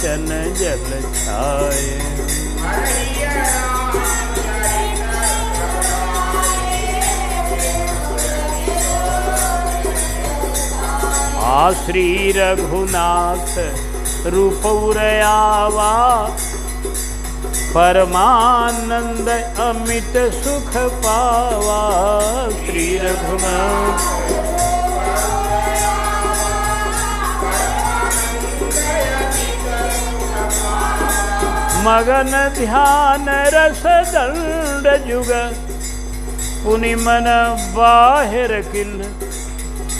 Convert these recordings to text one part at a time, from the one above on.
लोचन जल छाए। आ श्री रघुनाथ रूप उरयावा, परमानंद अमित सुख पावा। श्री रघुनाथ मगन ध्यान रस दंड जुग, पुनि मन बाहिर किन,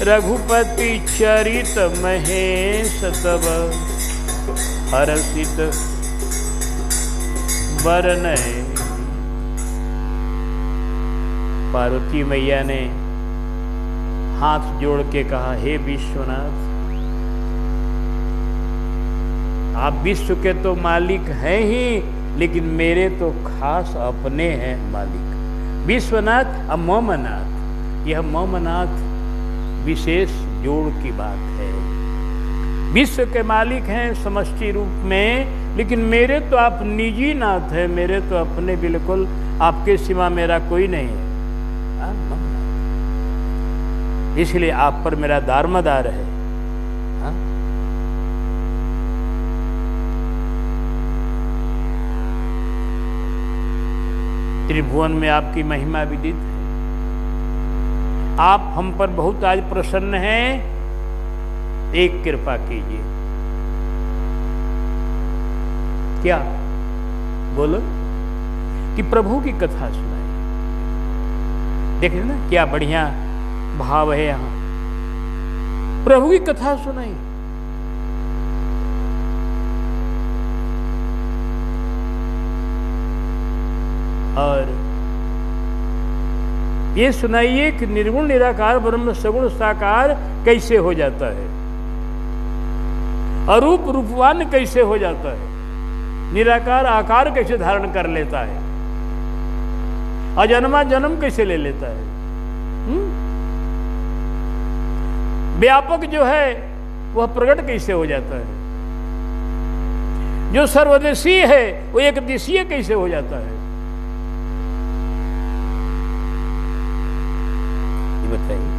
रघुपति चरित महेश तब, हरसित बरनय। पार्वती मैया ने हाथ जोड़ के कहा, हे विश्वनाथ, आप विश्व के तो मालिक हैं ही, लेकिन मेरे तो खास अपने हैं मालिक। विश्वनाथ और ममनाथ, यह ममनाथ विशेष जोड़ की बात है। विश्व के मालिक हैं समष्टि रूप में, लेकिन मेरे तो आप निजी नाथ हैं, मेरे तो अपने, बिल्कुल आपके सिवा मेरा कोई नहीं है। इसलिए आप पर मेरा दारोमदार है। त्रिभुवन में आपकी महिमा विदित है। आप हम पर बहुत आज प्रसन्न हैं, एक कृपा कीजिए। क्या बोलो? कि प्रभु की कथा सुनाई। देख रहे ना क्या बढ़िया भाव है यहां। प्रभु की कथा सुनाई। और ये सुनाइए कि निर्गुण निराकार ब्रह्म सगुण साकार कैसे हो जाता है, अरूप रूपवान कैसे हो जाता है, निराकार आकार कैसे धारण कर लेता है, अजन्मा जन्म कैसे ले लेता है। व्यापक जो है वह प्रकट कैसे हो जाता है, जो सर्वदेशीय है वो एक दिशीय कैसे हो जाता है। बताइए,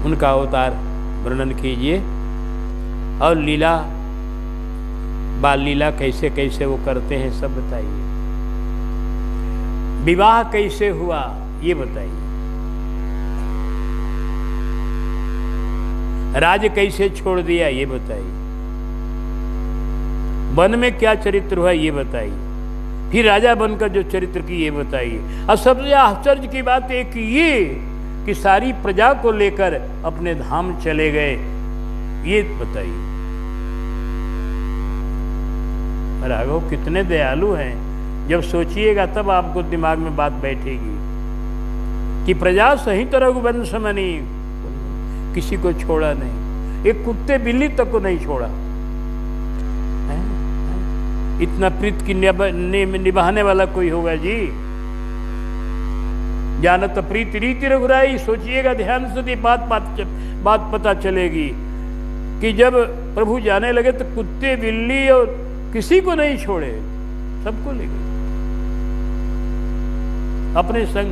उनका अवतार वर्णन कीजिए और लीला, बाल लीला कैसे कैसे वो करते हैं सब बताइए। विवाह कैसे हुआ ये बताइए। राज कैसे छोड़ दिया ये बताइए। वन में क्या चरित्र हुआ ये बताइए। फिर राजा बनकर जो चरित्र की ये बताइए। और सबसे आश्चर्य की बात एक ये कि सारी प्रजा को लेकर अपने धाम चले गए, ये बताइए। राघव कितने दयालु हैं, जब सोचिएगा तब आपको दिमाग में बात बैठेगी कि प्रजा सहित रघुवंश मनी, किसी को छोड़ा नहीं, एक कुत्ते बिल्ली तक को नहीं छोड़ा। इतना प्रीत की निभाने वाला कोई होगा जी। जानत प्रीत रीति रघुराई। सोचिएगा ध्यान से, बात पता चलेगी कि जब प्रभु जाने लगे तो कुत्ते बिल्ली और किसी को नहीं छोड़े, सबको ले गए अपने संग।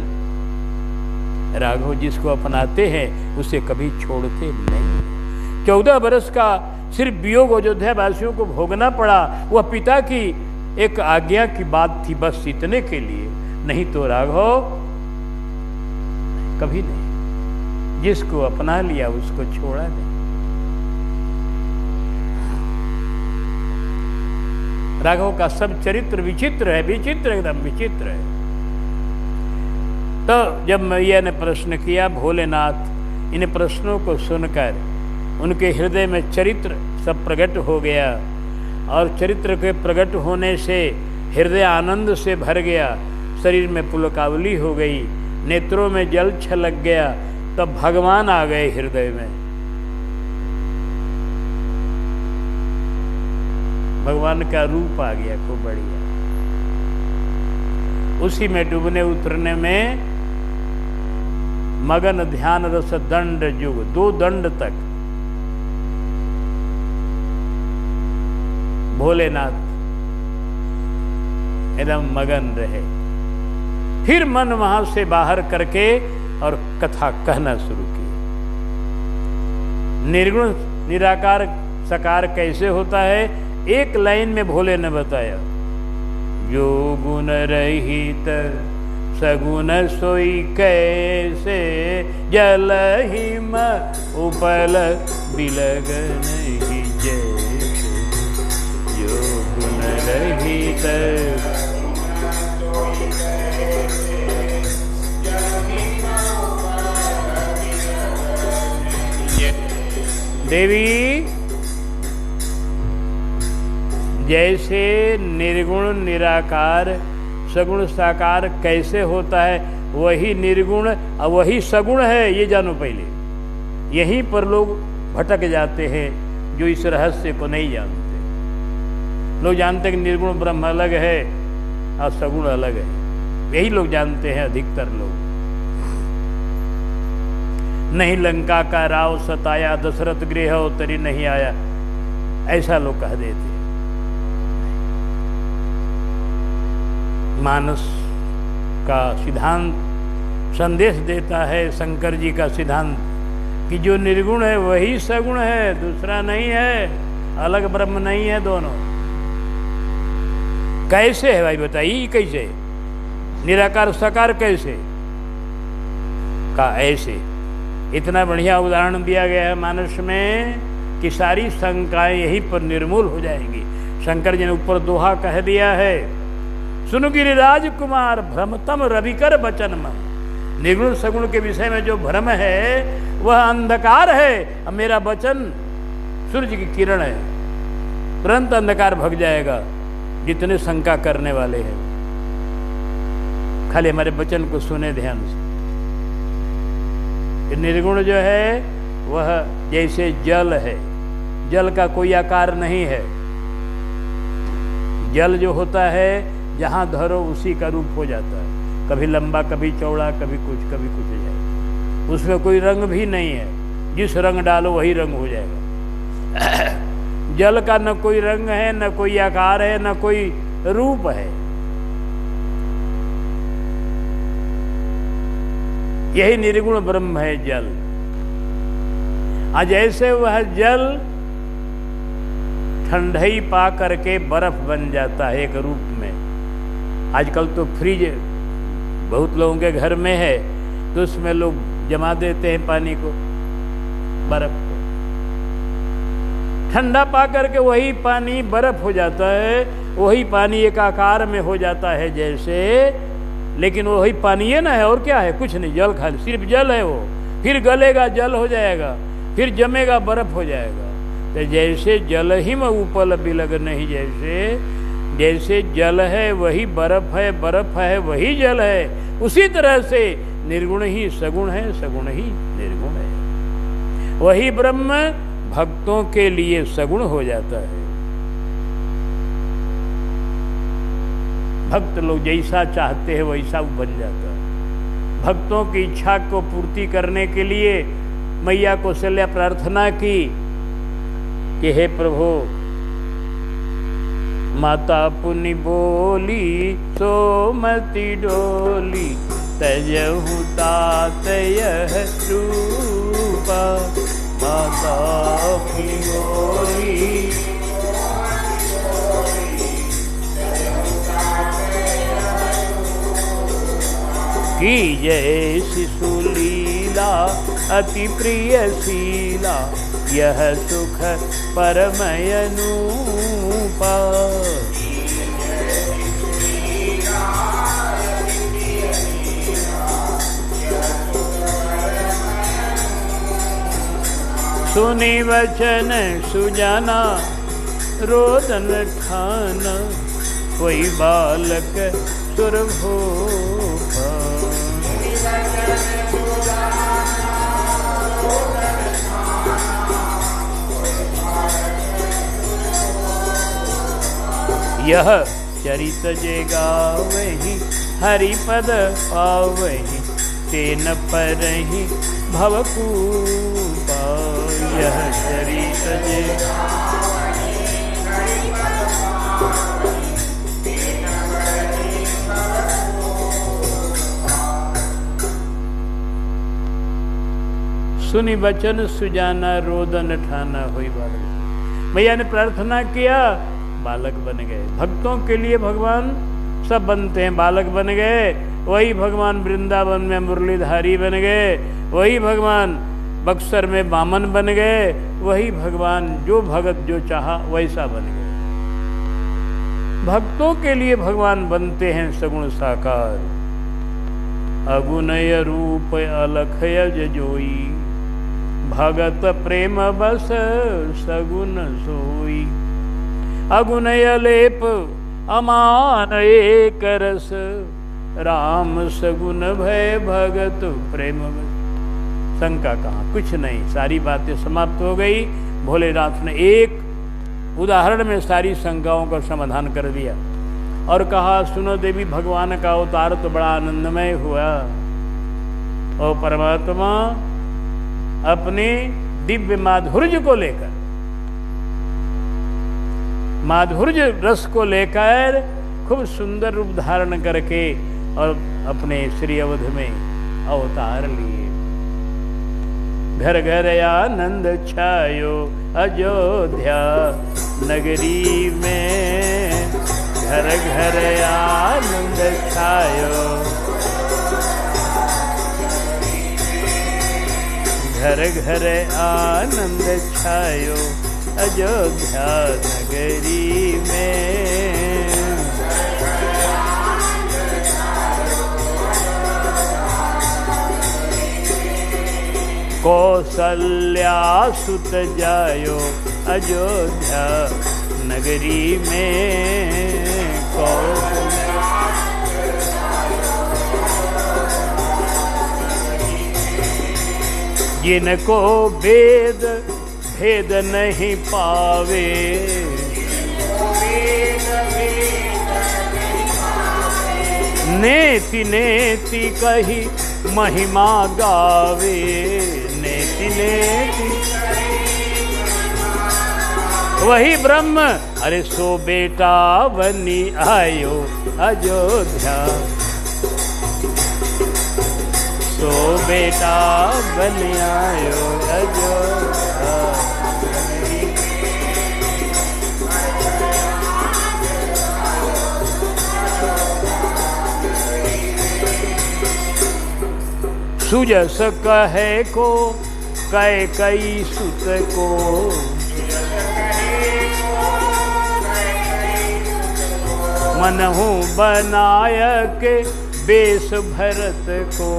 राघव जिसको अपनाते हैं उसे कभी छोड़ते नहीं। 14 बरस का सिर्फ वियोग अयोध्या वासियों को भोगना पड़ा, वह पिता की एक आज्ञा की बात थी, बस इतने के लिए। नहीं तो राघव कभी नहीं, जिसको अपना लिया उसको छोड़ा नहीं। राघव का सब चरित्र विचित्र है, विचित्र एकदम विचित्र है। तो जब मैया ने प्रश्न किया, भोलेनाथ इन प्रश्नों को सुनकर उनके हृदय में चरित्र सब प्रकट हो गया, और चरित्र के प्रकट होने से हृदय आनंद से भर गया, शरीर में पुलकावली हो गई, नेत्रों में जल छलक गया। तब भगवान आ गए हृदय में। भगवान का रूप आ गया, खूब बढ़िया। उसी में डूबने उतरने में मगन ध्यान रस दंड जुग, 2 दंड तक भोलेनाथ एकदम मगन रहे। फिर मन वहां से बाहर करके और कथा कहना शुरू की। निर्गुण निराकार साकार कैसे होता है, एक लाइन में भोले ने बताया। जो गुण रहित सगुण सोई कैसे, जल हिम उपल बिलग नहीं जैसे। जो गुण रहित देवी, जैसे निर्गुण निराकार सगुण साकार कैसे होता है, वही निर्गुण और वही सगुण है, ये जानो पहले। यहीं पर लोग भटक जाते हैं जो इस रहस्य को नहीं जानते। लोग जानते हैं कि निर्गुण ब्रह्म अलग है और सगुण अलग है, यही लोग जानते हैं अधिकतर लोग। नहीं लंका का राव सताया, दशरथ गृह उतरी नहीं आया, ऐसा लोग कह देते। मानस का सिद्धांत संदेश देता है, शंकर जी का सिद्धांत, कि जो निर्गुण है वही सगुण है, दूसरा नहीं है, अलग ब्रह्म नहीं है दोनों। कैसे है भाई बताइए, कैसे निराकार साकार कैसे का? ऐसे इतना बढ़िया उदाहरण दिया गया है मानस में कि सारी शंकाएं यहीं पर निर्मूल हो जाएंगी। शंकर जी ने ऊपर दोहा कह दिया है, सुन गिरिराज कुमार भ्रमतम रविकर बचन मन। निर्गुण सगुण के विषय में जो भ्रम है वह अंधकार है, अब मेरा वचन सूर्य की किरण है, तुरंत अंधकार भग जाएगा। जितने शंका करने वाले हैं खाली हमारे वचन को सुने ध्यान से। निर्गुण जो है वह जैसे जल है, जल का कोई आकार नहीं है। जल जो होता है जहां धरो उसी का रूप हो जाता है, कभी लंबा कभी चौड़ा कभी कुछ हो जाएगा। उसमें कोई रंग भी नहीं है, जिस रंग डालो वही रंग हो जाएगा। जल का न कोई रंग है, न कोई आकार है, न कोई रूप है। यही निर्गुण ब्रह्म है जल। आज ऐसे वह जल ठंडाई पा करके बर्फ बन जाता है एक रूप में। आजकल तो फ्रिज बहुत लोगों के घर में है, तो उसमें लोग जमा देते हैं पानी को, बर्फ को। ठंडा पा करके वही पानी बर्फ हो जाता है, वही पानी एक आकार में हो जाता है जैसे, लेकिन वही पानी है ना है, और क्या है? कुछ नहीं, जल खाली सिर्फ जल है वो। फिर गलेगा जल हो जाएगा, फिर जमेगा बर्फ हो जाएगा। तो जैसे जल ही में उपल बिलग नहीं, जैसे जल है वही बर्फ है, बर्फ है वही जल है, उसी तरह से निर्गुण ही सगुण है, सगुण ही निर्गुण है। वही ब्रह्म भक्तों के लिए सगुण हो जाता है। भक्त लोग जैसा चाहते हैं वैसा बन जाता है। भक्तों की इच्छा को पूर्ति करने के लिए मैया कौशल्या प्रार्थना की कि हे प्रभु, माता पुनि बोली सोमति डोली, तजहु तात यह रूपा। माता पुनि बोली की जय शिशुलीला अति प्रिय शीला, यह सुख परमय अनूपा। सुनि वचन सुजाना रोदन ठाना, कोई बालक सुरभूपा। यह चरित जे गावहि, हरिपद पावहि, तेन परहि भवकूपा। यह चरित जे सुनी बचन सुजाना रोदन ठाना हुई बालक। मैया ने प्रार्थना किया, बालक बन गए। भक्तों के लिए भगवान सब बनते हैं, बालक बन गए। वही भगवान वृंदावन में मुरलीधारी बन गए, वही भगवान बक्सर में बामन बन गए, वही भगवान जो भगत जो चाहा वैसा बन गए। भक्तों के लिए भगवान बनते हैं सगुण साकार। अगुनय रूप अलख यज जोई, भगत प्रेम बस सगुन सोई। अगुनय लेप अमान एक रस, राम सगुन भय भगत प्रेम बस। शंका कहाँ, कुछ नहीं, सारी बातें समाप्त हो गई। भोलेनाथ ने एक उदाहरण में सारी शंकाओं का समाधान कर दिया और कहा, सुनो देवी, भगवान का अवतार तो बड़ा आनंदमय हुआ और परमात्मा अपने दिव्य माधुर्य को लेकर, माधुर्य रस को लेकर खूब सुंदर रूप धारण करके और अपने श्री अवध में अवतार लिए। घर घर आनंद छायो अयोध्या नगरी में, घर घर आनंद छायो, घर घर आनंद छायो अयोध्या नगरी में। कौसल्या सुत जायो अयोध्या नगरी में, कौसल्या जिनको वेद भेद नहीं पावे, नेति नेति कही महिमा गावे, नेति नेति वही ब्रह्म, अरे सो बेटा बनी आयो अयोध्या, सो बेटा बनी आयो अयोध्या। सुजस कहे को कई कई सुत को, मनहु बनायक बेस भरत को।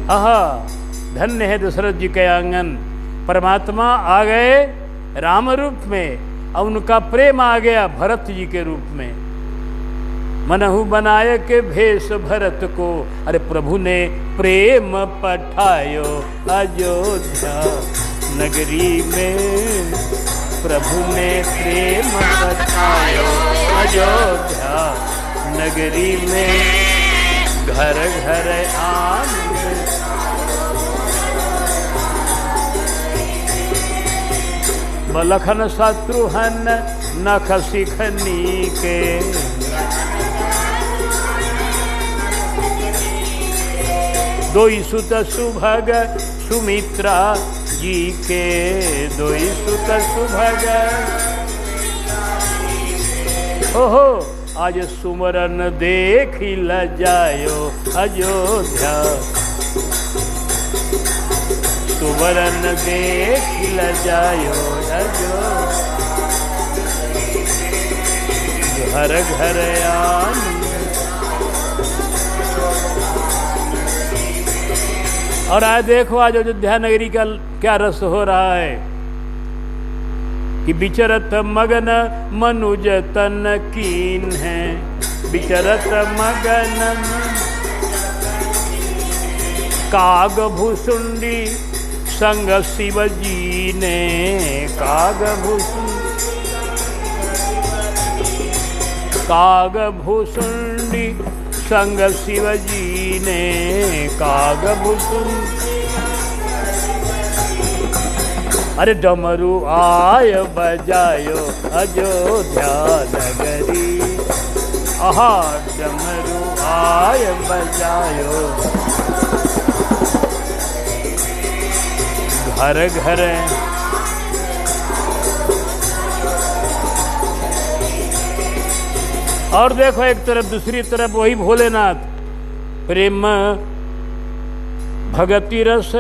आहा, धन्य है दशरथ जी के आंगन। परमात्मा आ गए राम रूप में और उनका प्रेम आ गया भरत जी के रूप में। मनहु बनाय के भेष भरत को, अरे प्रभु ने प्रेम पठायो अयोध्या नगरी में, प्रभु ने प्रेम पठायो अयोध्या नगरी में। घर घर आनंद बलखन शत्रुहन नख सिखनी के, दोई सुत सुभग सुमित्रा जी के, दोई सुत सुभग। ओहो, आज सुमरन देख लजायो अयोध्या, सुमरन देख लजायो अयोध्या। घर घर आनंद। और आज देखो, आज अयोध्या नगरी का क्या रस हो रहा है कि विचरत मगन मनुज तन कीन है, विचरत मगन काग भूसुंडी संग शिव जी ने, काग भूसुंडी संग शिव जी ने, काग भूसुंडी। अरे डमरू आय बजायो अयोध्या नगरी, आहा डमरू आय बजायो। घर घर और देखो एक तरफ, दूसरी तरफ वही भोलेनाथ, प्रेम भगति रस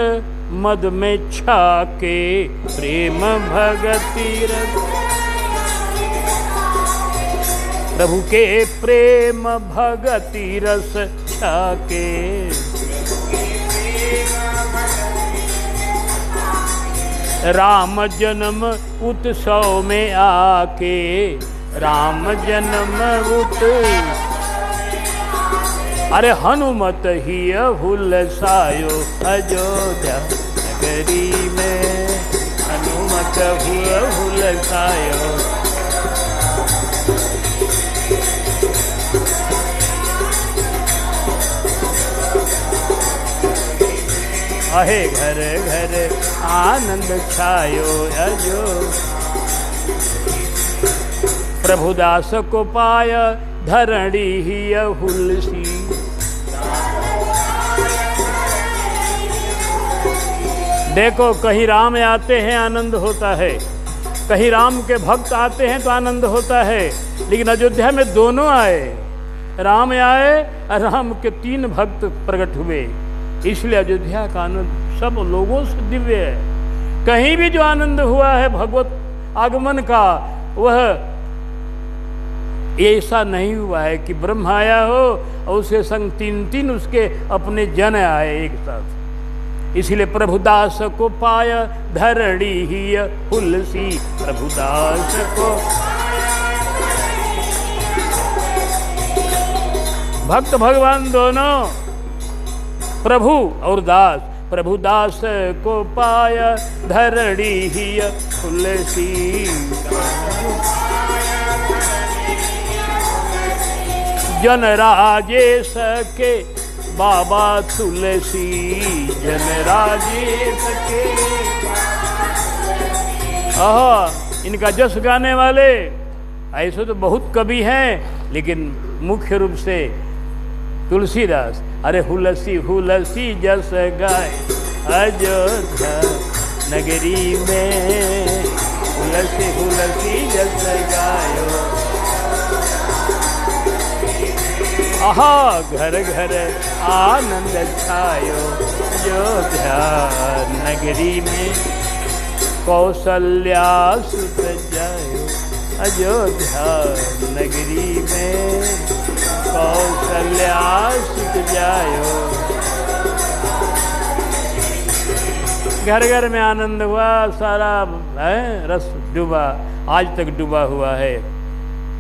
मद में छाके, प्रेम भगति रस, प्रभु के प्रेम भगति रस छाके, राम जन्म उत्सव में आके, राम जन्म अरे हनुमत ही हुलसायो अयोध्या नगरी में, हनुमत हुआ हुलसायो। आहे घर घर आनंद छायो अजो, प्रभुदास को पाय धरणी ही हुलसी। देखो कहीं राम आते हैं आनंद होता है, कहीं राम के भक्त आते हैं तो आनंद होता है, लेकिन अयोध्या में दोनों आए, राम आए और राम के 3 भक्त प्रकट हुए, इसलिए अयोध्या का आनंद सब लोगों से दिव्य है। कहीं भी जो आनंद हुआ है भगवत आगमन का, वह ऐसा नहीं हुआ है कि ब्रह्म आया हो और उसके संग 3 उसके अपने जन आए एक साथ। इसलिए प्रभुदास को पाय धरणी ही हुलसी, प्रभुदास को भक्त भगवान दोनों, प्रभु और दास, प्रभुदास को पाय धरणी ही हुलसी। जन राजेश के बाबा तुलसी, जन राजेश के, इनका जस गाने वाले ऐसे तो बहुत कवि हैं, लेकिन मुख्य रूप से तुलसीदास। अरे हुलसी हुलसी जस गाय अयोध्या नगरी में, हुलसी हुलसी जस गायो। आहा घर घर आनंद छायो अयोध्या नगरी में, कौशल्या सुत जायो अयोध्या नगरी में, कौशल्या सुत जायो। घर घर में आनंद हुआ, सारा रस डूबा, आज तक डूबा हुआ है।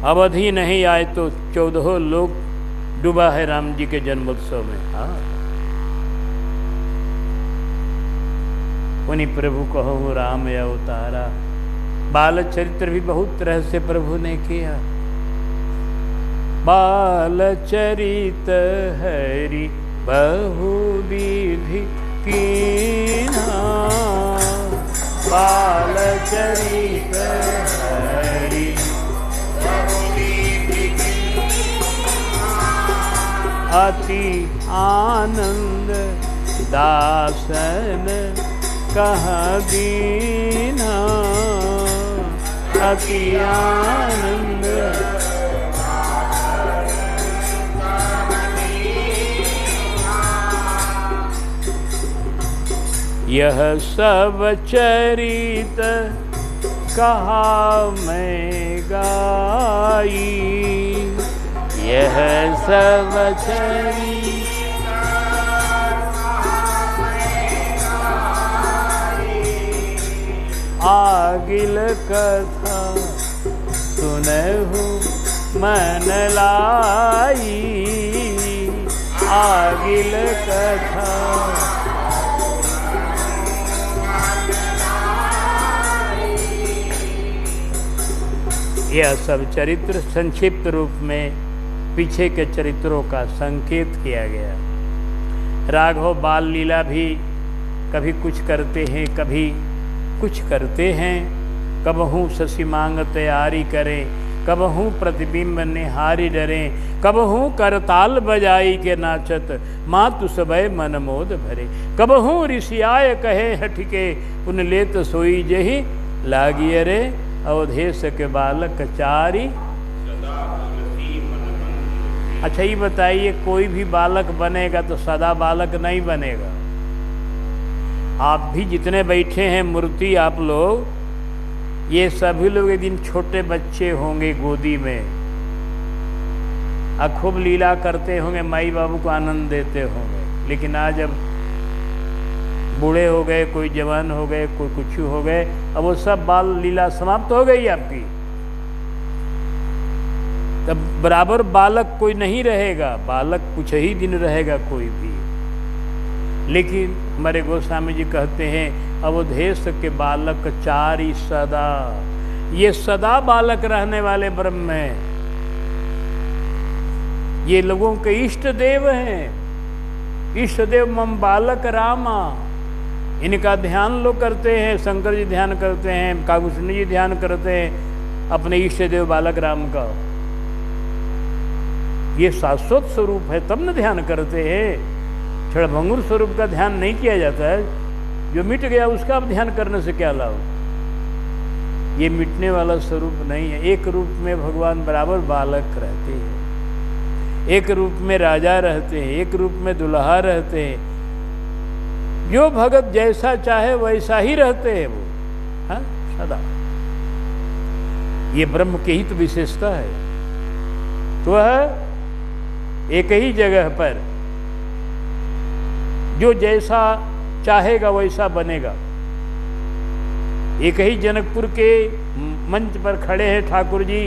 अवधि नहीं आए तो 14 लोग डूबा है राम जी के जन्मोत्सव में। हाँ, उन्हीं प्रभु कहो राम अवतारा। बाल चरित्र भी बहुत तरह से प्रभु ने किया। बाल चरित हरि बहुविधि कीन्हा, बाल चरित हरि अति आनंद दासन कह दीना, अति आनंद। यह सब चरित कहा मैं गाई, यह सब चरित आगिल कथा सुनहु मन लाई, आगिल कथा। यह सब चरित्र संक्षिप्त रूप में पीछे के चरित्रों का संकेत किया गया। राघव बाल लीला भी कभी कुछ करते हैं, कभी कुछ करते हैं। कबहू शशि मांग तैयारी करें, कबहू प्रतिबिंब निहारी डरें, कबहू करताल बजाई के नाचत, मातु सबय मन मोद भरे। कबहू ऋषियाय कहे हठके, पुन लेत सोई जही लागिय रे। अवधेश के बालक चारी। अच्छा ये बताइए, कोई भी बालक बनेगा तो सदा बालक नहीं बनेगा। आप भी जितने बैठे हैं मूर्ति आप लोग, ये सभी लोग एक दिन छोटे बच्चे होंगे गोदी में, और खूब लीला करते होंगे, माई बाबू को आनंद देते होंगे। लेकिन आज अब बूढ़े हो गए, कोई जवान हो गए, कोई कुछ हो गए, अब वो सब बाल लीला समाप्त हो गई आपकी। तब बराबर बालक कोई नहीं रहेगा, बालक कुछ ही दिन रहेगा कोई भी। लेकिन हमारे गोस्वामी जी कहते हैं, अवधेश के बालक चारि सदा। ये सदा बालक रहने वाले ब्रह्म हैं, ये लोगों के इष्ट देव हैं। इष्ट देव मम बालक रामा, इनका ध्यान लोग करते हैं। शंकर जी ध्यान करते हैं, काकुष्ण जी ध्यान करते हैं अपने इष्ट देव बालक राम का। ये शाश्वत स्वरूप है तब न ध्यान करते हैं, क्षणभंगुर स्वरूप का ध्यान नहीं किया जाता है। जो मिट गया उसका अब ध्यान करने से क्या लाभ। ये मिटने वाला स्वरूप नहीं है। एक रूप में भगवान बराबर बालक रहते हैं, एक रूप में राजा रहते हैं, एक रूप में दुल्हा रहते हैं। जो भगत जैसा चाहे वैसा ही रहते हैं वो, हाँ सदा। ये ब्रह्म की ही तो विशेषता है। तो वह एक ही जगह पर जो जैसा चाहेगा वैसा बनेगा। एक ही जनकपुर के मंच पर खड़े हैं ठाकुर जी,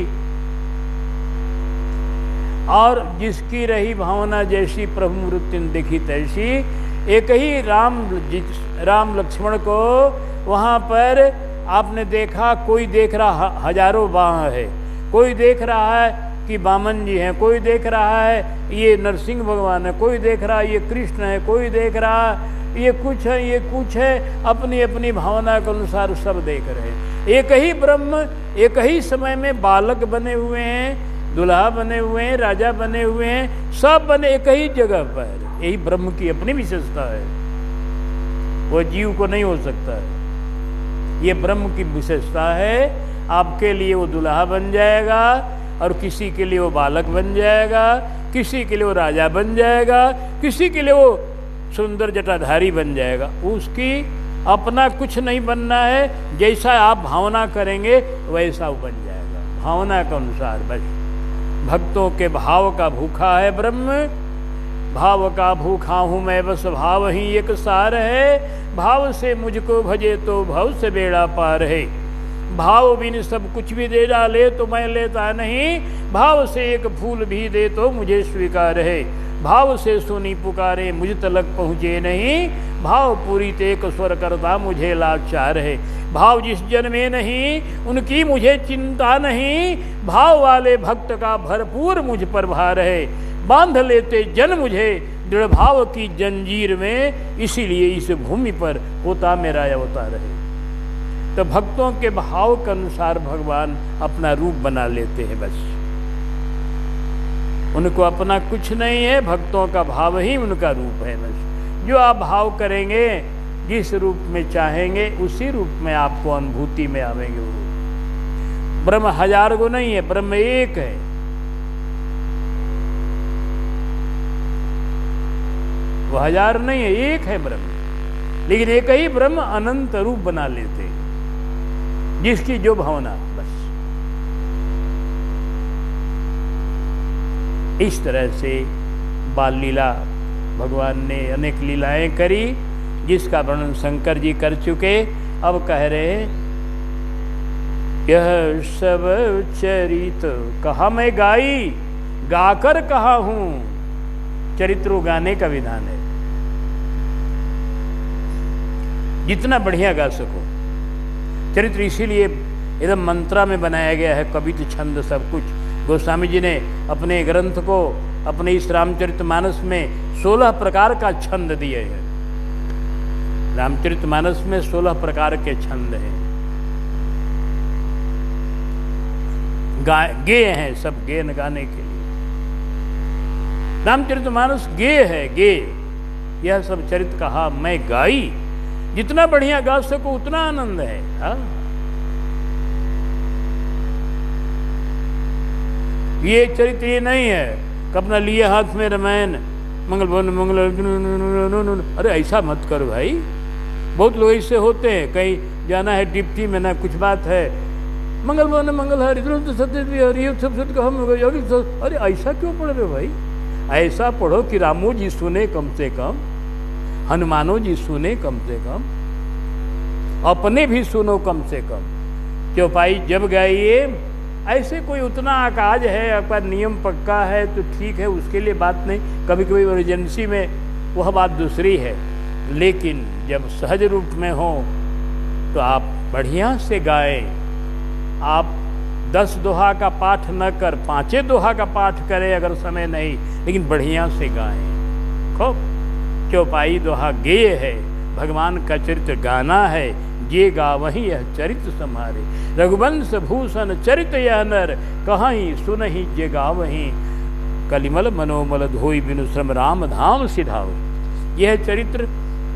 और जिसकी रही भावना जैसी प्रभु मूर्ति देखी तैसी। एक ही राम लक्ष्मण को वहाँ पर आपने देखा, कोई देख रहा हजारों बाह है, कोई देख रहा है कि वामन जी हैं, कोई देख रहा है ये नरसिंह भगवान है, कोई देख रहा है ये कृष्ण है, कोई देख रहा है ये कुछ है, ये कुछ है। अपनी अपनी भावना के अनुसार सब देख रहे हैं। एक ही ब्रह्म एक ही समय में बालक बने हुए हैं, दुल्हा बने हुए हैं, राजा बने हुए हैं, सब बने एक ही जगह पर। यही ब्रह्म की अपनी विशेषता है, वो जीव को नहीं हो सकता है। ये ब्रह्म की विशेषता है। आपके लिए वो दुल्हा बन जाएगा, और किसी के लिए वो बालक बन जाएगा, किसी के लिए वो राजा बन जाएगा, किसी के लिए वो सुंदर जटाधारी बन जाएगा। उसकी अपना कुछ नहीं बनना है, जैसा आप भावना करेंगे वैसा वो बन जाएगा, भावना के अनुसार। बस भक्तों के भाव का भूखा है ब्रह्म, भाव का भूखा हूँ मैं, बस भाव ही एक सार है। भाव से मुझको भजे तो भव से बेड़ा पार है। भाव बिन सब कुछ भी दे डाले तो मैं लेता नहीं, भाव से एक फूल भी दे तो मुझे स्वीकार है। भाव से सुनी पुकारे मुझ तलक पहुँचे नहीं, भाव पूरी तेक स्वर करता मुझे लाचार है। भाव जिस जन में नहीं उनकी मुझे चिंता नहीं, भाव वाले भक्त का भरपूर मुझ पर भार है। बांध लेते जन मुझे दृढ़ भाव की जंजीर में, इसीलिए इस भूमि पर होता मेरा अवतार है। तो भक्तों के भाव के अनुसार भगवान अपना रूप बना लेते हैं। बस उनको अपना कुछ नहीं है, भक्तों का भाव ही उनका रूप है। बस जो आप भाव करेंगे, जिस रूप में चाहेंगे उसी रूप में आपको अनुभूति में आवेंगे। वो ब्रह्म हजार गो नहीं है, ब्रह्म एक है। वो हजार नहीं है, एक है ब्रह्म। लेकिन एक ही ब्रह्म अनंत रूप बना लेते हैं, जिसकी जो भावना। बस इस तरह से बाल लीला भगवान ने अनेक लीलाएं करी, जिसका वर्णन शंकर जी कर चुके। अब कह रहे यह सब चरित कहा मैं गाई, गाकर कहा हूं। चरित्र गाने का विधान है, जितना बढ़िया गा सको। चरित्र इसीलिए एकदम मंत्रा में बनाया गया है, कवित छंद सब कुछ। गोस्वामी जी ने अपने ग्रंथ को, अपने इस रामचरितमानस में 16 प्रकार का छंद दिए हैं। रामचरितमानस में 16 प्रकार के छंद हैं, गेय हैं, सब गेय गाने के लिए। रामचरितमानस गेय है, गेय। यह सब चरित्र कहा मैं गाई। जितना बढ़िया गा सको उतना आनंद है। हाँ, ये चरित्र ये नहीं है कि अपना लिए हाथ में रामायण मंगल भवन मंगल, अरे ऐसा मत करो भाई। बहुत लोग ऐसे होते हैं, कहीं जाना है डिप्टी में ना कुछ बात है, मंगल भवन मंगल हरि सत्य सब सत्य का हम, अरे ऐसा क्यों पढ़ रहे हो भाई? ऐसा पढ़ो कि रामो जी सुने कम से कम, हनुमानो जी सुने कम से कम, अपने भी सुनो कम से कम। चौपाई जब गाइए, ऐसे कोई उतना आकाज है, आपका नियम पक्का है तो ठीक है, उसके लिए बात नहीं। कभी कभी इमरजेंसी में वह बात दूसरी है, लेकिन जब सहज रूप में हो तो आप बढ़िया से गाएं। आप 10 दोहा का पाठ न कर 5 दोहा का पाठ करें अगर समय नहीं, लेकिन बढ़िया से गाएं। खूब चौपाई दोहा गेय है, भगवान का चरित्र गाना है, ये गावही यह चरित्र सम्हारे। रघुवंश भूषण चरित यह नर, कहीं सुनहि जे गावही। कलिमल मनोमल धोई बिनु श्रम राम धाम सिधाओ। यह चरित्र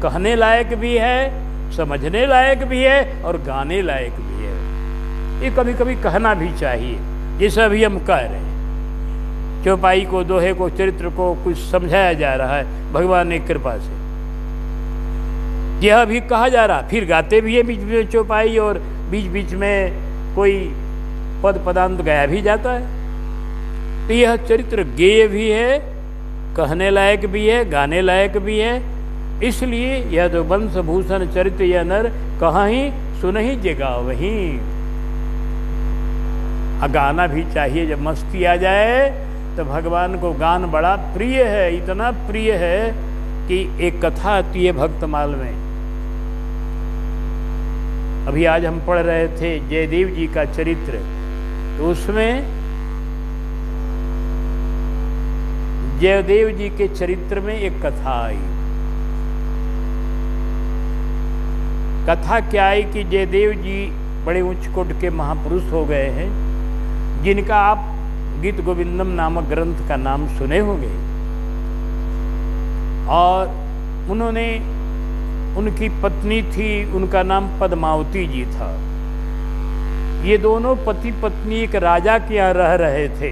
कहने लायक भी है, समझने लायक भी है और गाने लायक भी है। ये कभी कभी कहना भी चाहिए, जैसा भी हम कह रहे हैं। चौपाई को, दोहे को, चरित्र को कुछ समझाया जा रहा है भगवान की कृपा से, यह भी कहा जा रहा। फिर गाते भी है बीच बीच में चौपाई, और बीच बीच में कोई पद पदांत गाया भी जाता है। तो यह चरित्र गेय भी है, कहने लायक भी है, गाने लायक भी है। इसलिए यह तो वंश भूषण चरित्र यह नर, कहीं सुनहि जे गावही। गाना भी चाहिए। जब मस्ती आ जाए तो भगवान को गान बड़ा प्रिय है, इतना प्रिय है कि एक कथा आती है भक्तमाल में। अभी आज हम पढ़ रहे थे जयदेव जी का चरित्र, तो उसमें जयदेव जी के चरित्र में एक कथा आई। कथा क्या आई कि जयदेव जी बड़े उच्च कोटि के महापुरुष हो गए हैं, जिनका आप गीत गोविंदम नामक ग्रंथ का नाम सुने होंगे। और उन्होंने, उनकी पत्नी थी, उनका नाम पद्मावती जी था। ये दोनों पति पत्नी एक राजा के यहाँ रह रहे थे।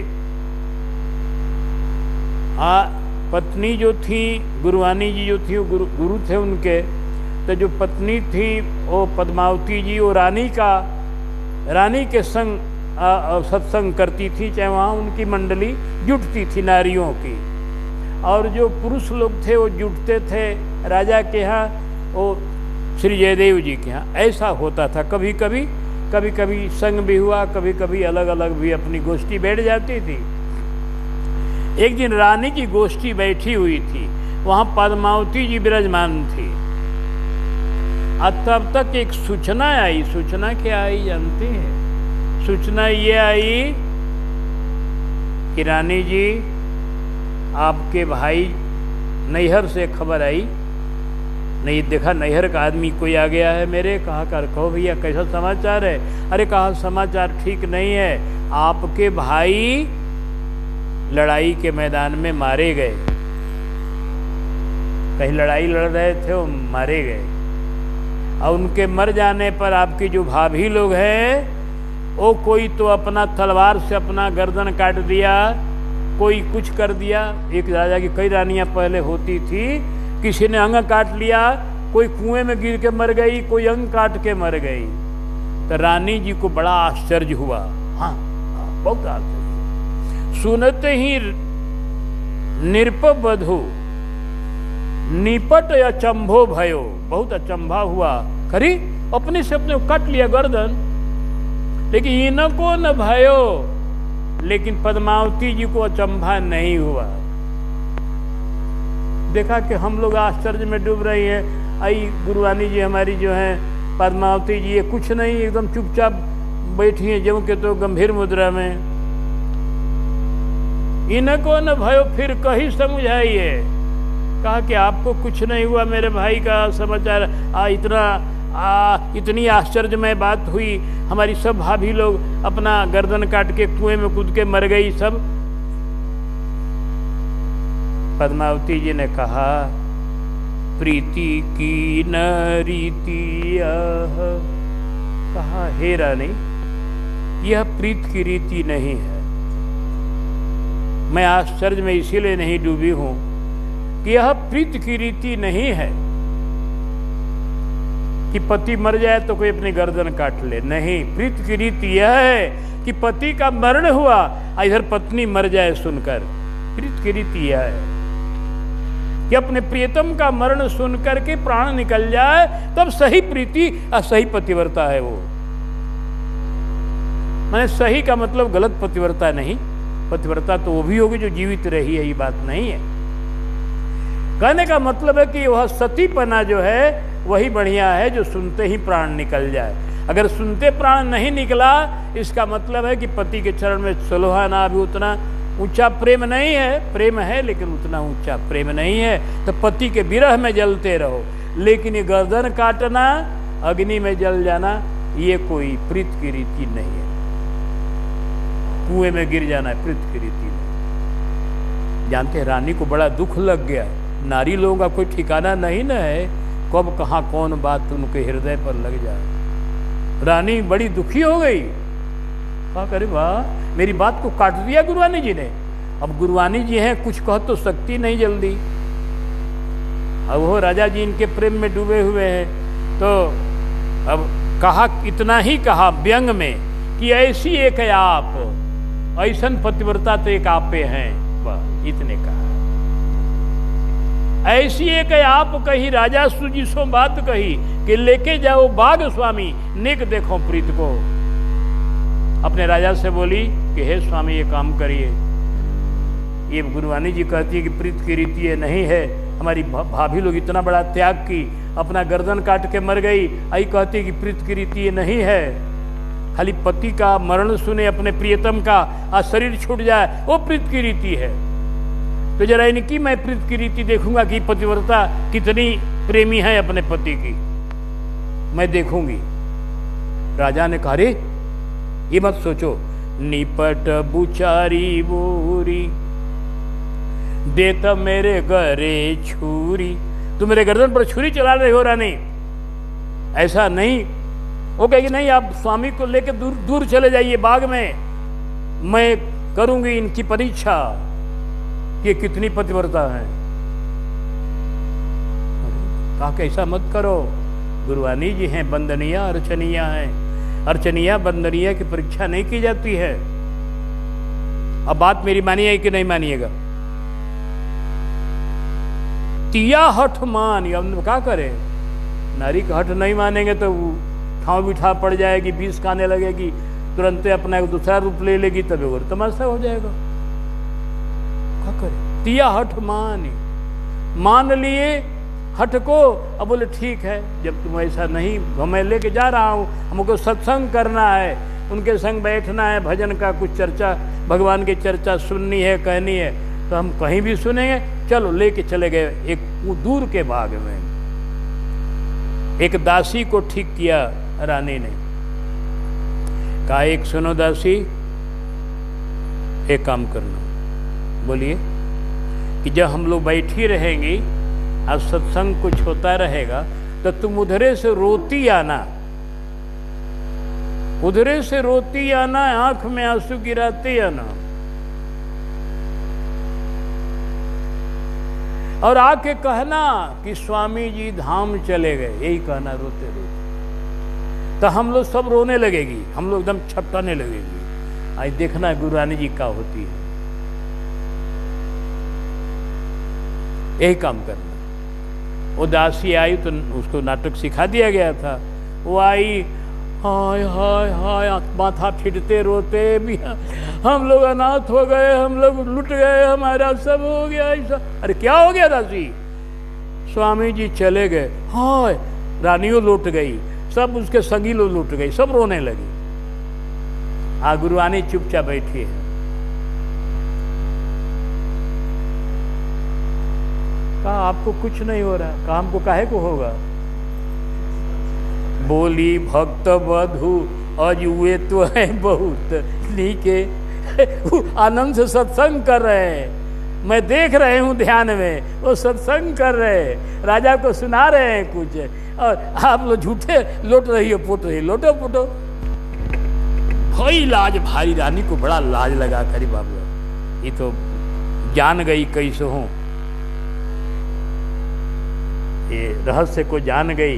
पत्नी जो थी, गुरुवानी जी जो थी, वो गुरु थे उनके। तो जो पत्नी थी वो पद्मावती जी, वो रानी के संग सत्संग करती थी, चाहे वहाँ उनकी मंडली जुटती थी नारियों की। और जो पुरुष लोग थे वो जुटते थे राजा के यहाँ, वो श्री जयदेव जी के यहाँ। ऐसा होता था। कभी कभी संग भी हुआ, कभी कभी अलग अलग भी अपनी गोष्ठी बैठ जाती थी। एक दिन रानी की गोष्ठी बैठी हुई थी, वहाँ पद्मावती जी विराजमान थी। तब तक एक सूचना आई। सूचना क्या आई जानते हैं? सूचना ये आई कि रानी जी, आपके भाई नैहर से खबर आई। नहीं देखा, नैहर का आदमी कोई आ गया है मेरे। कहा कर, कहो भैया कैसा समाचार है? अरे कहा समाचार ठीक नहीं है, आपके भाई लड़ाई के मैदान में मारे गए। कहीं लड़ाई लड़ रहे थे, वो मारे गए। और उनके मर जाने पर आपकी जो भाभी लोग हैं, वो कोई तो अपना तलवार से अपना गर्दन काट दिया, कोई कुछ कर दिया। एक राजा की कई रानियां पहले होती थी, किसी ने अंग काट लिया, कोई कुएं में गिर के मर गई, कोई अंग काट के मर गई। तो रानी जी को बड़ा आश्चर्य हुआ। हाँ, बहुत आश्चर्य। सुनते ही निरप बधु निपट अचंभो भयो, बहुत अचंभा हुआ। खरी अपने से अपने काट लिया गर्दन, लेकिन इनको न भयो। लेकिन पद्मावती जी को अचंभा नहीं हुआ। देखा कि हम लोग आश्चर्य में डूब रही हैं। आई गुरुवानी जी हमारी जो हैं, पद्मावती जी, ये कुछ नहीं, एकदम चुपचाप बैठी हैं, ज्यों के तो गंभीर मुद्रा में। इनको न भयो, फिर कहीं समझाइए। कहा कि आपको कुछ नहीं हुआ, मेरे भाई का समाचार इतनी आश्चर्यमय बात हुई। हमारी सब भाभी लोग अपना गर्दन काट के कुएं में कूद के मर गई सब। पद्मावती जी ने कहा, प्रीति की न रीति यह, कहा हे रानी, यह प्रीत की रीति नहीं है। मैं आश्चर्य में इसीलिए नहीं डूबी हूं कि यह प्रीत की रीति नहीं है कि पति मर जाए तो कोई अपनी गर्दन काट ले। नहीं, प्रीत की रीति यह है कि पति का मरण हुआ, इधर पत्नी मर जाए सुनकर। प्रीत की रीति यह है कि अपने प्रियतम का मरण सुनकर के प्राण निकल जाए, तब सही प्रीति और सही पतिव्रता है वो। मैंने सही का मतलब गलत पतिव्रता नहीं, पतिव्रता तो वो भी होगी जो जीवित रही है, ये बात नहीं है। कहने का मतलब है कि वह सतीपना जो है वही बढ़िया है जो सुनते ही प्राण निकल जाए। अगर सुनते प्राण नहीं निकला, इसका मतलब है कि पति के चरण में सुलहाना भी उतना ऊंचा प्रेम नहीं है। प्रेम है लेकिन उतना ऊंचा प्रेम नहीं है, तो पति के विरह में जलते रहो। लेकिन ये गर्दन काटना, अग्नि में जल जाना, ये कोई प्रीत की रीति नहीं है। कुएं में गिर जाना है प्रीत की रीति नहीं। जानते हैं, रानी को बड़ा दुख लग गया। नारी लोगों का कोई ठिकाना नहीं न है, कब कहाँ कौन बात उनके हृदय पर लग जाए। रानी बड़ी दुखी हो गई। कहा करे वाह, मेरी बात को काट दिया गुरुवानी जी ने। अब गुरुवानी जी हैं, कुछ कह तो सकती नहीं जल्दी। अब वो राजा जी इनके प्रेम में डूबे हुए हैं, तो अब कहा, इतना ही कहा व्यंग में कि ऐसी एक आप, ऐसन पतिव्रता तो एक आपे हैं। वाह, इतने कहा। ऐसी एक आप कही, राजा सुजी सो बात कही कि लेके जाओ बाग स्वामी, निक देखो प्रीत को। अपने राजा से बोली कि हे स्वामी ये काम करिए। ये गुरुवानी जी कहती है कि प्रीत की रीति ये नहीं है। हमारी भाभी लोग इतना बड़ा त्याग की, अपना गर्दन काट के मर गई, आई कहती है कि प्रीत की रीति ये नहीं है। खाली पति का मरण सुने अपने प्रियतम का, आज शरीर छूट जाए, वो प्रीत की रीति है। तो जरा इनकी मैं प्रीत की रीति देखूंगा कि पतिव्रता कितनी प्रेमी है अपने पति की, मैं देखूंगी। राजा ने कहा, रे ये मत सोचो, निपट बुचारी बोरी, देता मेरे गरे छुरी। तुम मेरे गर्दन पर छुरी चला रहे हो रानी, ऐसा नहीं। वो कहेगी नहीं, आप स्वामी को लेकर दूर दूर चले जाइए बाग में, मैं करूंगी इनकी परीक्षा कि कितनी पतिव्रता है। कहा कि ऐसा मत करो, गुरुवानी जी हैं, बंदनिया अर्चनिया हैं। अर्चनिया बंदनिया की परीक्षा नहीं की जाती है। अब बात मेरी मानिए कि नहीं मानिएगा। तिया हठ मान, अब क्या करे, नारी का हठ नहीं मानेंगे तो ठाव बिठा पड़ जाएगी, बीस खाने लगेगी, तुरंत अपना एक दूसरा रूप ले लेगी, तब और तमाशा हो जाएगा। क्या करे, तिया हठ मान लिए हठ को। अब बोले ठीक है, जब तुम ऐसा नहीं, मैं लेके जा रहा हूँ, हमको सत्संग करना है, उनके संग बैठना है, भजन का कुछ चर्चा, भगवान की चर्चा सुननी है, कहनी है, तो हम कहीं भी सुनेंगे। चलो, लेके चले गए एक दूर के बाग में। एक दासी को ठीक किया रानी ने। कहा, एक सुनो दासी, एक काम करना। बोलिए। कि जब हम लोग बैठी रहेंगी, आज सत्संग कुछ होता रहेगा, तो तुम उधरे से रोती आना, उधरे से रोती आना, आंख में आंसू गिराते आना, और आके कहना कि स्वामी जी धाम चले गए, यही कहना रोते रोते। तो हम लोग सब रोने लगेगी, हम लोग एकदम छटकाने लगेगी। आज देखना गुरुवानी जी का होती है। यही काम करना। वो दासी आई तो उसको नाटक सिखा दिया गया था। वो आई, हाय हाय हाय, माथा फिटते रोते भी, हम लोग अनाथ हो गए, हम लोग लुट गए, हमारा सब हो गया ऐसा। अरे क्या हो गया दासी? स्वामी जी चले गए। हाय, रानियों लुट गई, सब उसके संगी लोग लुट गई, सब रोने लगी। गुरुवानी चुपचाप बैठी है। कहा, आपको कुछ नहीं हो रहा? कहा, हमको काहे को होगा? बोली, भक्त बधू आज हुए तो है बहुत नीके, आनंद से सत्संग कर रहे हैं, मैं देख रहे हूँ ध्यान में, वो सत्संग कर रहे हैं, राजा को सुना रहे हैं कुछ, और आप लोग झूठे लौट रही हो, पुट रही, लोटो पुटो। कोई लाज भारी, रानी को बड़ा लाज लगा, करी बाबू ये तो जान गई कैसे हूं, ये रहस्य को जान गई,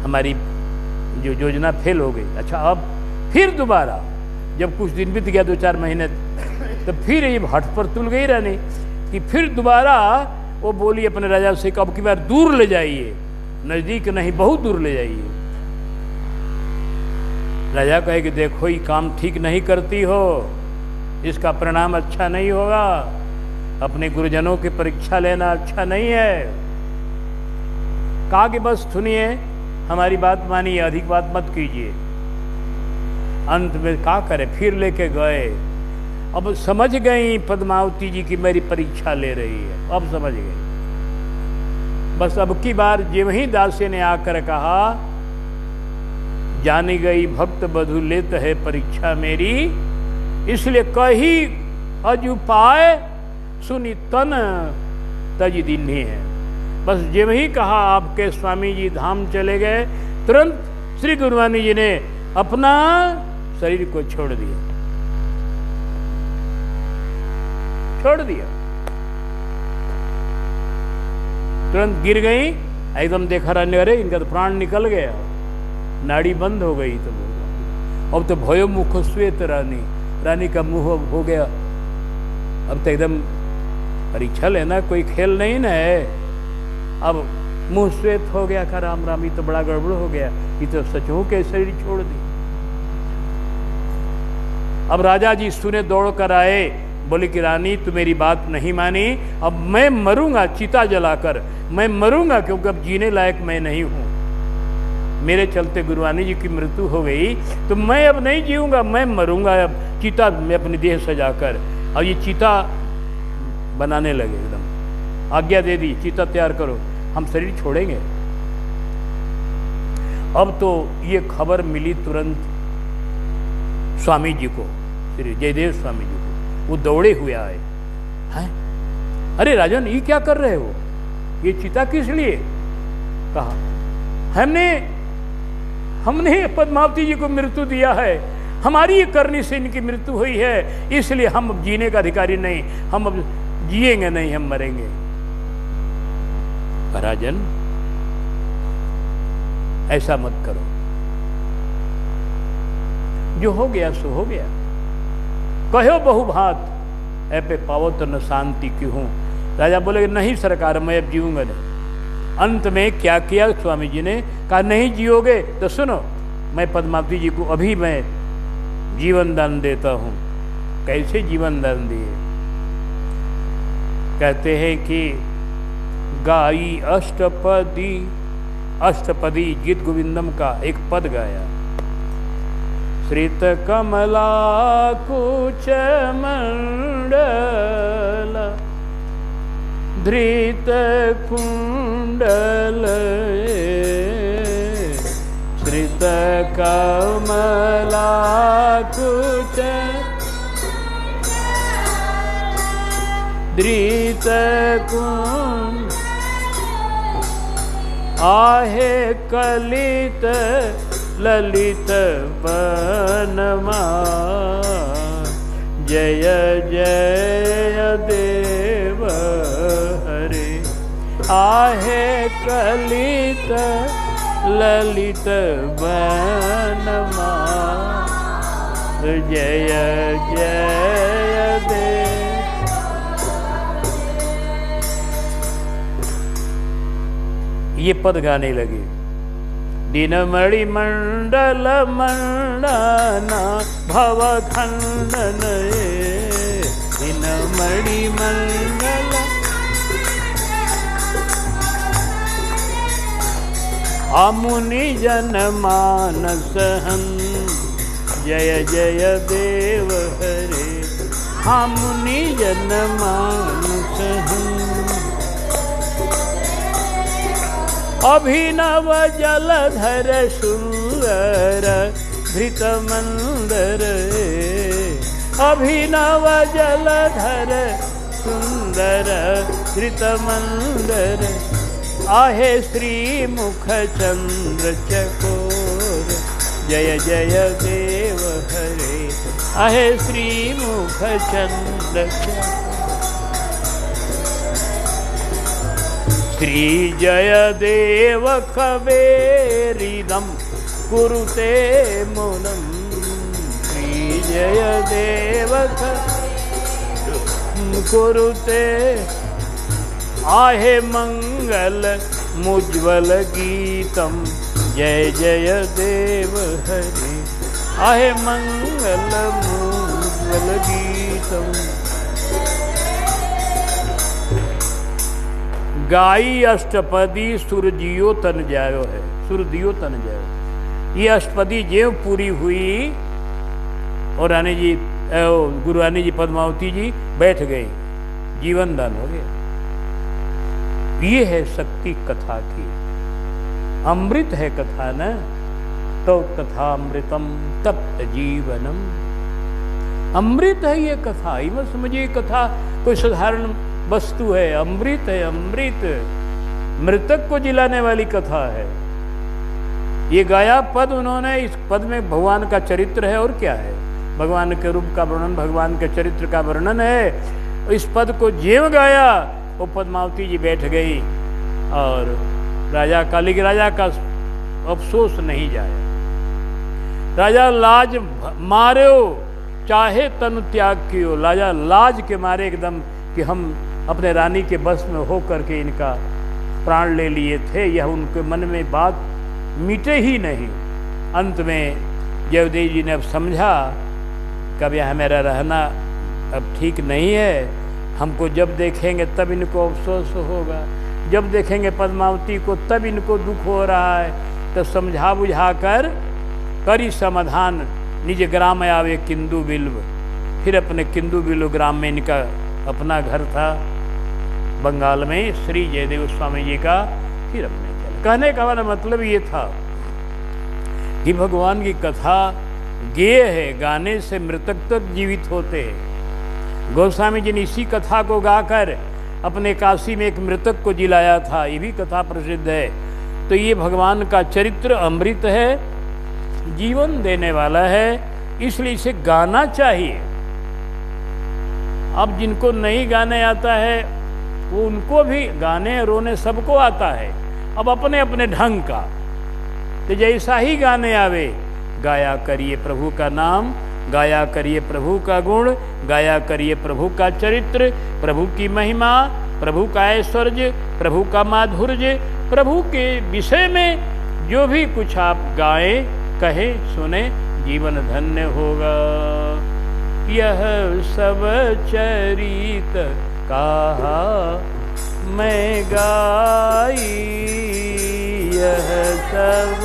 हमारी जो योजना फेल हो गई। अच्छा, अब फिर दोबारा जब कुछ दिन बीत गया, 2-4 महीने, तो फिर ये हट पर तुल गई रानी कि फिर दोबारा वो बोली अपने राजा से कि अब की बार दूर ले जाइए, नजदीक नहीं, बहुत दूर ले जाइए। राजा कहे कि देखो ये काम ठीक नहीं करती हो, इसका परिणाम अच्छा नहीं होगा, अपने गुरुजनों की परीक्षा लेना अच्छा नहीं है। कहा कि बस सुनिए, हमारी बात मानिए, अधिक बात मत कीजिए। अंत में क्या करे, फिर लेके गए। अब समझ गई पद्मावती जी की मेरी परीक्षा ले रही है, अब समझ गई। बस अब की बार जब ही दासी ने आकर कहा, जानी गई भक्त बधु लेत है परीक्षा मेरी, इसलिए कही अजु पाए सुनी तन तज दीन्ही है। बस जब ही कहा आपके स्वामी जी धाम चले गए, तुरंत श्री गुरुवानी जी ने अपना शरीर को छोड़ दिया, छोड़ दिया, तुरंत गिर गई। एकदम देखा रहने, अरे इनका तो प्राण निकल गया, नाड़ी बंद हो गई। तो अब तो भयो मुख श्वेत रानी, रानी का मुंह हो गया। अब तो एकदम परीक्षा लेना कोई खेल नहीं ना है। अब मुंह श्वेत हो गया, का राम राम, ये तो बड़ा गड़बड़ हो गया, ये तो सचमुच के शरीर छोड़ दी। अब राजा जी सुने, दौड़ कर आए, बोले कि रानी तू मेरी बात नहीं मानी, अब मैं मरूंगा चिता जलाकर, मैं मरूंगा, क्योंकि अब जीने लायक मैं नहीं हूं। मेरे चलते गुरुवानी जी की मृत्यु हो गई तो मैं अब नहीं जीऊंगा, मैं मरूंगा अब चिता में अपनी देह सजाकर। और ये चिता बनाने लगे, एकदम आज्ञा दे दी, चिता तैयार करो, हम शरीर छोड़ेंगे। अब तो ये खबर मिली तुरंत स्वामी जी को, श्री जयदेव स्वामी जी को। वो दौड़े हुए आए, हैं अरे राजन ये क्या कर रहे हो, ये चिता किस लिए? कहा हमने पद्मावती जी को मृत्यु दिया है, हमारी करनी से इनकी मृत्यु हुई है, इसलिए हम अब जीने का अधिकारी नहीं, हम अब जिएंगे नहीं, हम मरेंगे। राजन ऐसा मत करो, जो हो गया सो हो गया, कहो बहुभात ऐ पे पावो तो न शांति क्यों हूं। राजा बोले नहीं सरकार, मैं अब जीऊंगा नहीं। अंत में क्या किया स्वामी जी ने, कहा नहीं जियोगे तो सुनो, मैं पद्मावती जी को अभी मैं जीवन दान देता हूं। कैसे जीवन दान दिए? कहते हैं कि गाई अष्टपदी गीत गोविंदम का एक पद गाया, श्रित कमला कुच मंडल धृत कुंडल, श्रित कमला कुच धृत कुंड, आहे कलित ललित वनमा, जय जय देव हरे। आहे कलित ललित वनमा, जय जय देव। ये पद गाने लगे, दिनमणि मंडल मंडना भव खंडन, दिनमणि मंडल अमुनि जन मानस हन, जय जय देव हरे। अमुनि जन मानस हन, अभिनव जलधर सुंदर धृत मंदर, अभिनव जलधर सुंदर धृतमंदर, आहे श्री मुख चंद्र चकोर, जय जय देव हरे, आहे श्री मुख चंद्र चकोर। श्री जय देव कवेरिदम कुरुते मुनम, श्री जय देव कुरुते, आहे मंगल मुज्ज्वल गीतम, जय जय देव हरे, आहे मंगल मुज्ज्वल गीतम। गाई अष्टपदी सुरजियो तन जायो है, सुरदियो तन जायो। ये अष्टपदी जेव पूरी हुई और रानी जी गुरु रानी जी पद्मावती जी बैठ गई, जीवन दान हो गया। ये है शक्ति कथा की, अमृत है कथा न, तो कथा अमृतम तप्त जीवनम, अमृत है ये कथा। ये मत समझिए कथा कोई साधारण वस्तु है, अमृत है, अमृत मृतक को जिलाने वाली कथा है। ये गाया पद उन्होंने, इस पद में भगवान का चरित्र है और क्या है, भगवान के रूप का वर्णन, भगवान के चरित्र का वर्णन है। इस पद को जेव गाया वो पद्मावती जी बैठ गई और राजा का, लेकिन राजा का अफसोस नहीं जाया। राजा लाज मारो चाहे तन त्याग कियो, राजा लाज के मारे एकदम कि हम अपने रानी के बस में हो करके इनका प्राण ले लिए थे, यह उनके मन में बात मिटे ही नहीं। अंत में जयदेव जी ने अब समझा कि अब यहाँ मेरा रहना अब ठीक नहीं है, हमको जब देखेंगे तब इनको अफसोस होगा, जब देखेंगे पद्मावती को तब इनको दुख हो रहा है। तो समझा बुझा कर करी समाधान, निज ग्राम आवे किंदु बिल्व, फिर अपने किंदु बिल्व ग्राम में इनका अपना घर था बंगाल में, श्री जयदेव स्वामी जी का, फिर अपने चले। कहने का वाला मतलब ये था कि भगवान की कथा गेय है, गाने से मृतक तक जीवित होते हैं। गोस्वामी जी ने इसी कथा को गाकर अपने काशी में एक मृतक को जिलाया था, ये भी कथा प्रसिद्ध है। तो ये भगवान का चरित्र अमृत है, जीवन देने वाला है, इसलिए इसे गाना चाहिए। अब जिनको नहीं गाने आता है वो उनको भी गाने रोने सबको आता है, अब अपने अपने ढंग का। तो जैसा ही गाने आवे, गाया करिए प्रभु का नाम, गाया करिए प्रभु का गुण, गाया करिए प्रभु का चरित्र, प्रभु की महिमा, प्रभु का ऐश्वर्य, प्रभु का माधुर्य, प्रभु के विषय में जो भी कुछ आप गाएं, कहें, सुने, जीवन धन्य होगा। यह सब चरित कहा मैं गाई, यह सब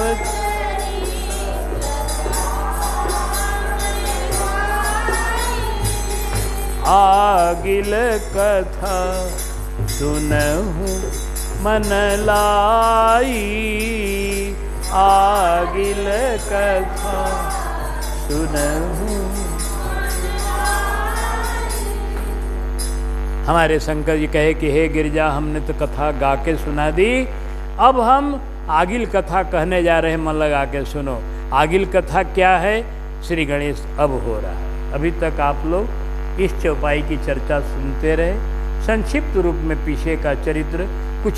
आगिल कथा सुनहु मन लाई, आगिल कथा सुनहु। हमारे शंकर जी कहे कि हे गिरिजा, हमने तो कथा गा के सुना दी, अब हम आगिल कथा कहने जा रहे हैं, मन लगा के सुनो। आगिल कथा क्या है? श्री गणेश अब हो रहा है। अभी तक आप लोग इस चौपाई की चर्चा सुनते रहे, संक्षिप्त रूप में पीछे का चरित्र कुछ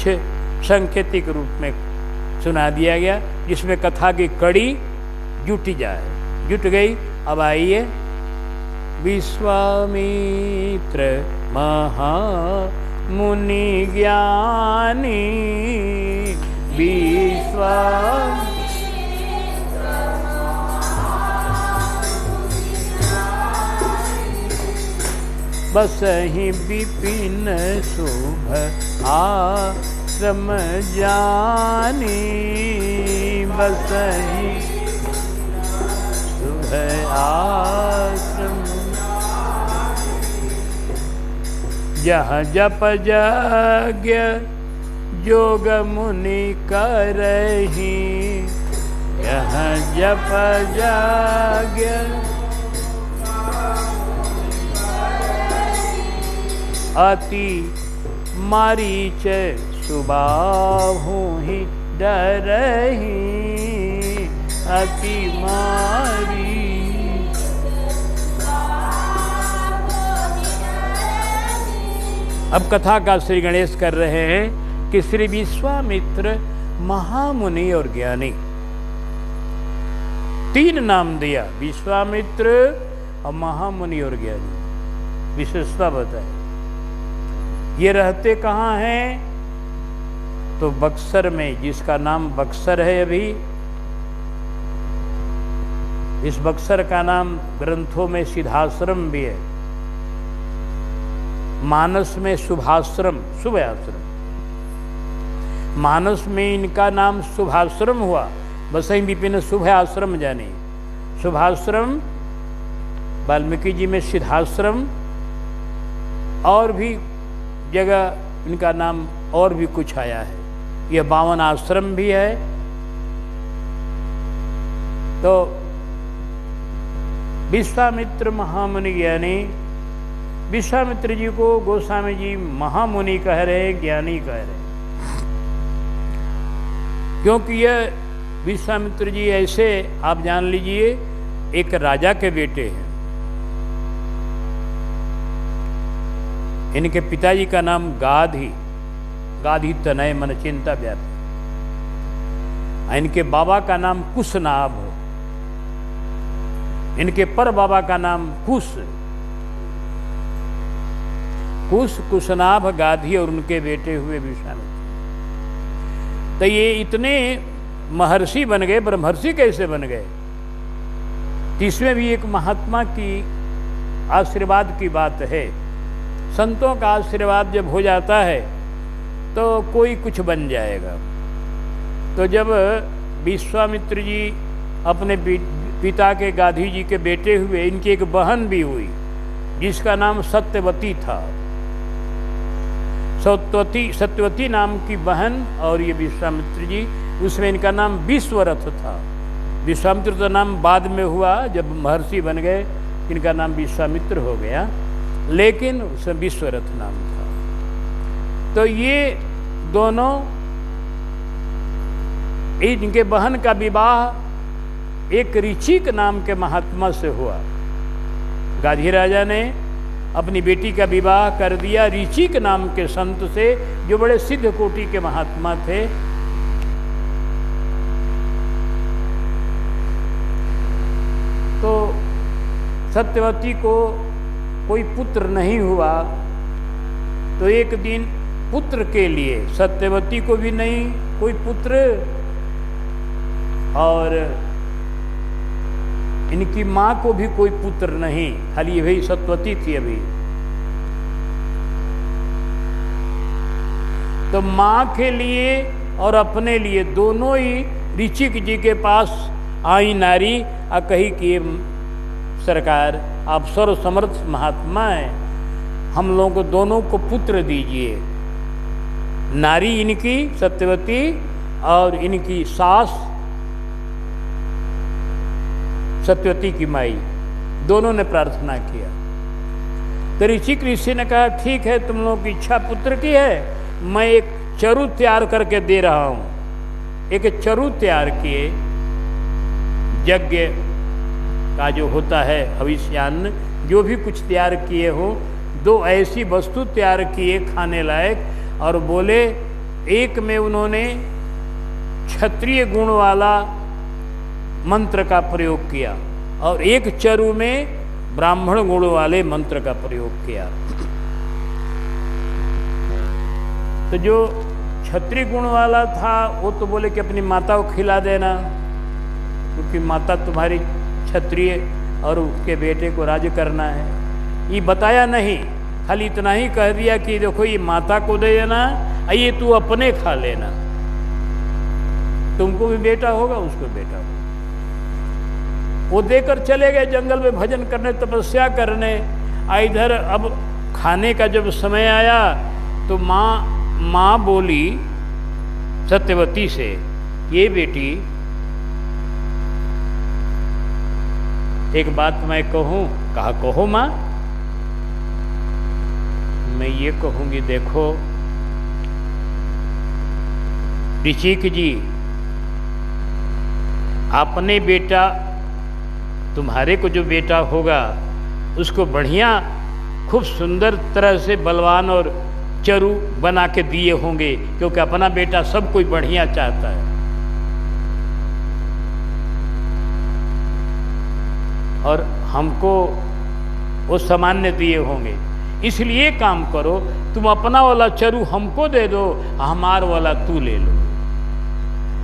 सांकेतिक रूप में सुना दिया गया, जिसमें कथा की कड़ी जुट गई। अब आइए, विश्वामित्र महामुनि ज्ञानी, बसहि विपिन शुभ आश्रम जानी, बसहि शुभ आश्रम। जहाँ जप यज्ञ योग मुनि करहि, यहाँ जप यज्ञ अति मारीच सुबाहु ही डरहि, अति मारी। अब कथा का श्री गणेश कर रहे हैं कि श्री विश्वामित्र महामुनि और ज्ञानी, तीन नाम दिया, विश्वामित्र और महामुनि और ज्ञानी। विशेषता बताए ये रहते कहाँ हैं? तो बक्सर में, जिसका नाम बक्सर है अभी। इस बक्सर का नाम ग्रंथों में सिद्धाश्रम भी है, मानस में शुभाश्रम, शुभ आश्रम। मानस में इनका नाम शुभाश्रम हुआ, बसई विपिन शुभ आश्रम जाने। शुभाश्रम, वाल्मीकि जी में सिद्धाश्रम, और भी जगह इनका नाम और भी कुछ आया है। यह 52 आश्रम भी है। तो विश्वामित्र महामुनि ज्ञानी, विश्वामित्र जी को गोस्वामी जी महामुनि कह रहे, ज्ञानी कह रहे, क्योंकि यह विश्वामित्र जी ऐसे, आप जान लीजिए, एक राजा के बेटे हैं। इनके पिताजी का नाम गाधी, गाधी तनय मन चिंता व्यापी। इनके बाबा का नाम कुशनाभ, इनके पर बाबा का नाम कुश। कुश, कुशनाभ, गाधी और उनके बेटे हुए विश्वामित्र। तो ये इतने महर्षि बन गए, ब्रह्मर्षि कैसे बन गए? इसमें भी एक महात्मा की आशीर्वाद की बात है। संतों का आशीर्वाद जब हो जाता है तो कोई कुछ बन जाएगा। तो जब विश्वामित्र जी अपने पिता के गाधी जी के बेटे हुए, इनकी एक बहन भी हुई जिसका नाम सत्यवती था। सत्यवती नाम की बहन और ये विश्वामित्र जी, उसमें इनका नाम विश्वरथ था। विश्वामित्र तो नाम बाद में हुआ, जब महर्षि बन गए इनका नाम विश्वामित्र हो गया, लेकिन उसमें विश्वरथ नाम था। तो ये दोनों, इनके बहन का विवाह एक ऋचिक नाम के महात्मा से हुआ। गाधी राजा ने अपनी बेटी का विवाह कर दिया ऋचिक नाम के संत से, जो बड़े सिद्ध कोटि के महात्मा थे। तो सत्यवती को कोई पुत्र नहीं हुआ, तो एक दिन पुत्र के लिए, सत्यवती को भी नहीं कोई पुत्र, और इनकी मां को भी कोई पुत्र नहीं, खाली वही सत्यवती थी अभी। तो मां के लिए और अपने लिए दोनों ही ऋचिक जी के पास आई नारी, और कही कि सरकार आप सर्व समर्थ महात्मा हैं, हम लोगों को दोनों को पुत्र दीजिए। नारी इनकी सत्यवती और इनकी सास सत्यवती की माई, दोनों ने प्रार्थना किया। तो ऋषि ने कहा ठीक है, तुम लोगों की इच्छा पुत्र की है, मैं एक चरु तैयार करके दे रहा हूं। एक चरु तैयार किए, यज्ञ का जो होता है भविष्यान्न, जो भी कुछ तैयार किए हो, 2 ऐसी वस्तु तैयार किए खाने लायक, और बोले एक में उन्होंने क्षत्रिय गुण वाला मंत्र का प्रयोग किया और एक चरु में ब्राह्मण गुण वाले मंत्र का प्रयोग किया। तो जो क्षत्रिय गुण वाला था वो तो बोले कि अपनी माता को खिला देना, क्योंकि माता तुम्हारी क्षत्रिय और उसके बेटे को राज्य करना है। ये बताया नहीं, खाली इतना ही कह दिया कि देखो ये माता को दे देना, ये तू अपने खा लेना, तुमको भी बेटा होगा उसको बेटा होगा। वो देकर चले गए जंगल में भजन करने, तपस्या करने। इधर अब खाने का जब समय आया तो माँ बोली सत्यवती से, ये बेटी एक बात मैं कहूं। कहा कहो माँ। मैं ये कहूँगी, देखो ऋषिक जी, अपने बेटा, तुम्हारे को जो बेटा होगा उसको बढ़िया खूब सुंदर तरह से बलवान और चरु बना के दिए होंगे, क्योंकि अपना बेटा सब कोई बढ़िया चाहता है। और हमको वो सामान्य दिए होंगे, इसलिए काम करो, तुम अपना वाला चरु हमको दे दो, हमार वाला तू ले लो।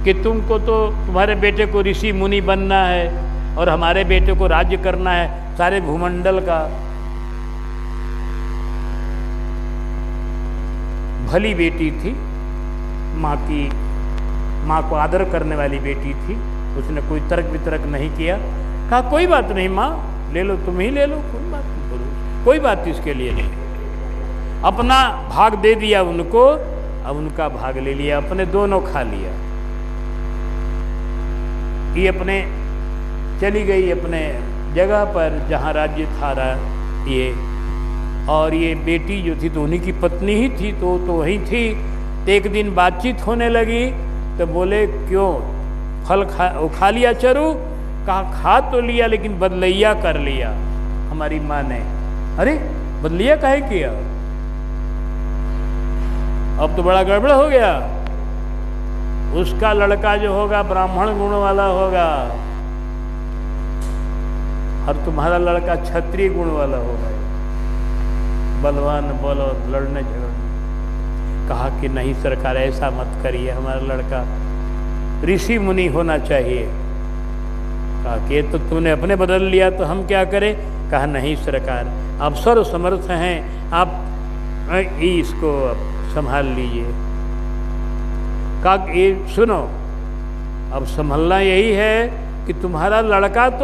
कि तुमको तो तुम्हारे बेटे को ऋषि मुनि बनना है और हमारे बेटे को राज्य करना है सारे भूमंडल का। भली बेटी थी, माँ को आदर करने वाली बेटी थी, उसने कोई तर्क वितर्क नहीं किया, कहा कोई बात नहीं माँ, ले लो, तुम ही ले लो, कोई बात नहीं, बोलो कोई बात इसके लिए नहीं। अपना भाग दे दिया उनको, अब उनका भाग ले लिया, अपने दोनों खा लिया। ये अपने चली गई अपने जगह पर जहाँ राज्य था ये, और ये बेटी जो थी तो उन्हीं की पत्नी ही थी, तो वहीं थी। एक दिन बातचीत होने लगी तो बोले क्यों फल खा लिया चरु? कहा खा तो लिया लेकिन बदलैया कर लिया हमारी माँ ने। अरे बदलैया काहे किया? अब तो बड़ा गड़बड़ हो गया। उसका लड़का जो होगा ब्राह्मण गुण वाला होगा और तुम्हारा लड़का क्षत्रिय गुण वाला होगा, बलवान, बोलो लड़ने झगड़ने। कहा कि नहीं सरकार, ऐसा मत करिए, हमारा लड़का ऋषि मुनि होना चाहिए। कहा कि ये तो तुमने अपने बदल लिया, तो हम क्या करें? कहा नहीं सरकार, आप सर्व समर्थ हैं, आप इसको संभाल लीजिए। कहा ये सुनो, अब संभलना यही है कि तुम्हारा लड़का तो